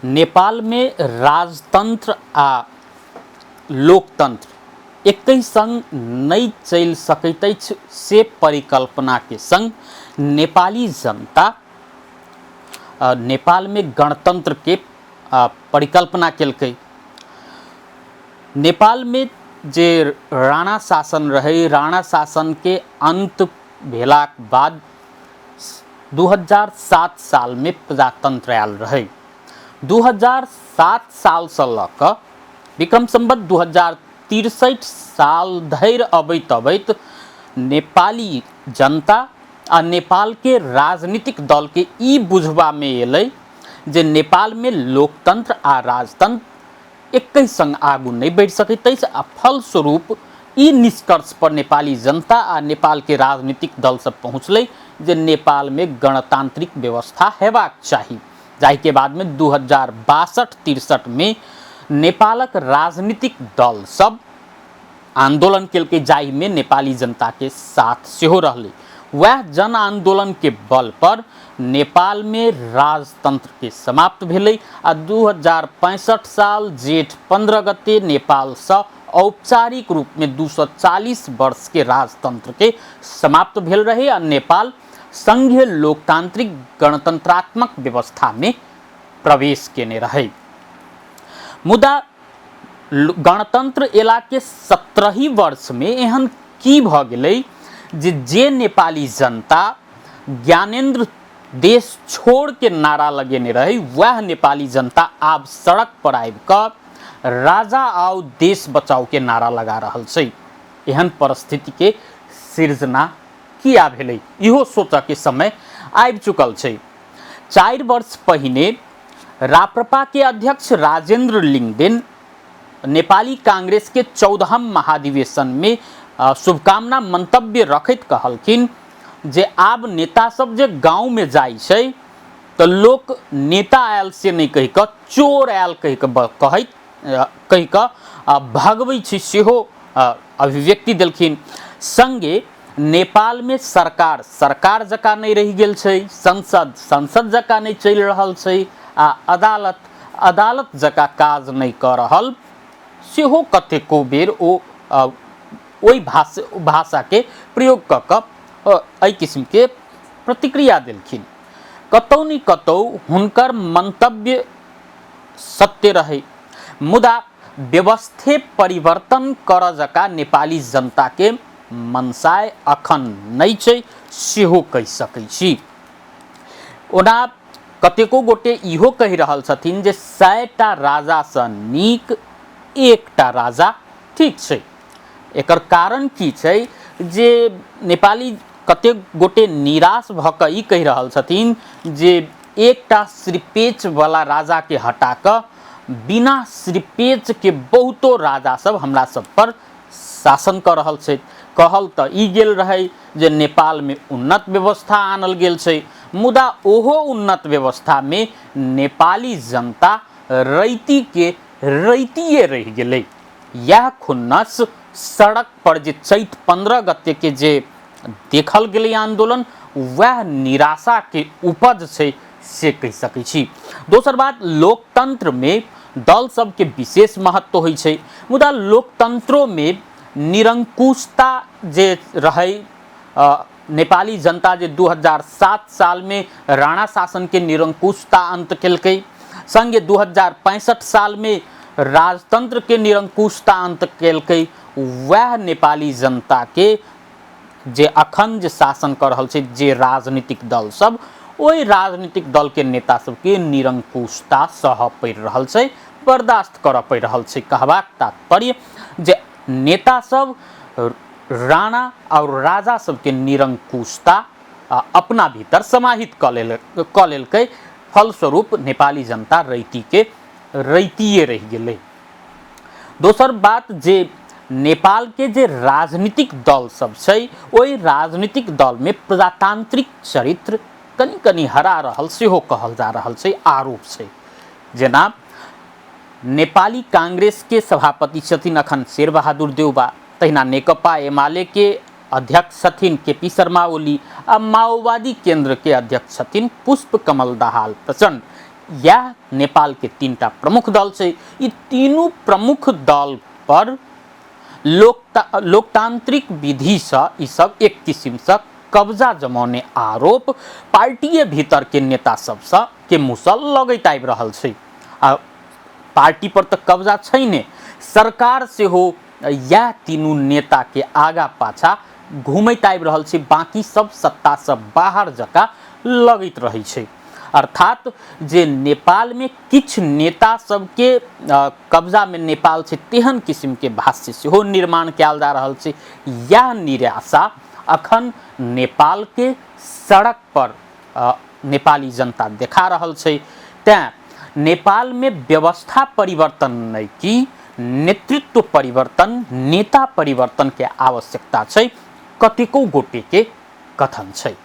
नेपाल में राजतंत्र आ लोकतंत्र एकै संग नहीं चल सकैत अछि से परिकल्पना के संग नेपाली जनता नेपाल में गणतंत्र के परिकल्पना केलकै। नेपाल में जे राणा शासन रहे, राणा शासन के अंत भेलाक बाद 2007 साल में प्रजातंत्र आयल रहे। 2007 साल से लक विक्रम संवत 2063 साल धरि अबैत अबैत नेपाली जनता आ नेपाल के राजनीतिक दल के ई बुझबा में एलै जे नेपाल में लोकतंत्र आ राजतंत्र एकै संग आगू नहीं बढ़ सकैत अछि आ फलस्वरूप ई निष्कर्ष पर नेपाली जनता आ नेपाल के राजनीतिक दल सब पहुँचलै जे नेपाल में गणतांत्रिक व्यवस्था हेबाक चाही। जाहि के बाद में 2062-63 में नेपालक राजनीतिक दल सब आंदोलन केलकै, जाहि में नेपाली जनता के साथ सेहो रहलै। वह जन आंदोलन के बल पर नेपाल में राजतंत्र के समाप्त भेलै आ 2065 साल जेठ 15 गते नेपाल से औपचारिक रूप में 240 वर्ष के राजतंत्र के समाप्त भेल रहे आ नेपाल संघीय लोकतांत्रिक गणतंत्रात्मक व्यवस्था में प्रवेश केने रहे। मुदा गणतंत्र एला के 17 वर्ष में एहन की भ गेलै जे नेपाली जनता ज्ञानेन्द्र देश छोड़ के नारा लगेने रहे, वह नेपाली जनता आब सड़क पर आबि क राजा आओ देश बचाओ के नारा लगा रहल छै। एहन परिस्थिति के सृजना किया भेलै, इहो सोच के समय आबि चुकल छै। 4 वर्ष पहिने राप्रपा के अध्यक्ष राजेन्द्र लिंगदेन नेपाली कांग्रेस के 14हम महाधिवेशन में शुभकामना मंतव्य रखैत कहलखिन जे आब नेता सब जे गांव में जाय छै तो लोक नेता आयल से नहीं कहि क चोर आयल कहि क भगबै छै सेहो अभिव्यक्ति देलखिन। संगे नेपाल में सरकार जका नहीं रहि गेल छै, संसद जका नहीं चल रहल छै आ अदालत जका काज नहीं कर रहल सेहो कतेको बेर ओहि भाषा के प्रयोग क क एहि किस्म के प्रतिक्रिया देलखिन। कतौ नहीं कतौ हुनकर मंतव्य सत्य रहे, मुदा व्यवस्थे परिवर्तन कर जका नेपाली जनता के मनसाय अखन नहीं छै सेहो कहि सकै छी। ओना कतेको गोटे इहो कहि रहल छथिन जे 100टा राजा सँ नीक एकटा राजा ठीक छै। एकर कारण की छै जे नेपाली कतेक गोटे निराश भ क ई कहि रहल छथिन जे एकटा श्रीपेच वाला राजा के हटा क बिना श्रीपेच के बहुतो राजा सब हमरा सब पर शासन कर रहल छै। कहल त ई गेल रहे जे नेपाल में उन्नत व्यवस्था आनल गेल छै, मुदा ओहो उन्नत व्यवस्था में नेपाली जनता रैतिए रह गेलै। यह खुन्नस सड़क पर जे चैत 15 गते के जे देखल गेलै आंदोलन, वह निराशा के उपज छै से कहि सकै छी। दोसर बात, लोकतंत्र में दल सब के विशेष महत्व होइ छै, मुदा लोकतंत्रों में निरंकुशता जे रहे, नेपाली जनता जे 2007 साल में राणा शासन के निरंकुशता अंत केलकै, संगे 2065 साल में राजतंत्र के निरंकुशता अंत केलकै, वह नेपाली जनता के जे अखन जे शासन कर रहल छै जे राजनीतिक दल सब, ओहि राजनीतिक दल के नेता सब के निरंकुशता सह पड़ि रहल छै, बर्दाश्त कर पड़ि रहल छै। कहबाक तात्पर्य जे नेता सब राणा और राजा सब के निरंकुशता अपना भीतर समाहित क लेलकै, फलस्वरूप नेपाली जनता रैतिए रह गेलै। दोसर बात, जे नेपाल के जे राजनीतिक दल सब छै, ओहि राजनीतिक दल में प्रजातांत्रिक चरित्र कनी कनी हरा रहल सेहो कहल जा रहल छै, आरोप छै। जेना नेपाली कांग्रेस के सभापति छथिन अखन शेरबहादुर देउबा, तहिना नेकपा एमाले के अध्यक्ष छथिन केपी शर्मा ओली आ माओवादी केंद्र के अध्यक्ष छथिन पुष्प कमल दाहाल प्रचंड। यह नेपाल के तीनटा प्रमुख दल छै। ई तीनू प्रमुख दल पर लोकतांत्रिक विधि से ई सब एक किस्म से कब्जा जमाने आरोप पार्टीए भीतर के नेता सबसे के मुसल लगैत आबि रहल छै। आ पार्टी पर तो कब्जा छै ने, सरकार से हो यह तीनू नेता के आगा पाछा घूमैत आबि रहल छै, बाकी सब सत्ता से बाहर जका लगैत रहै छै। अर्थात जे नेपाल में किछ नेता सबके कब्जा में नेपाल छै तेहन किस्म के भाष्य सेहो निर्माण कयल जा रहल छै। यह निराशा अखन नेपाल के सड़क पर नेपाली जनता देखा रहल छै। तें नेपाल में व्यवस्था परिवर्तन नहीं कि नेतृत्व परिवर्तन, नेता परिवर्तन के आवश्यकता छै, कतेको गोटे के कथन छै।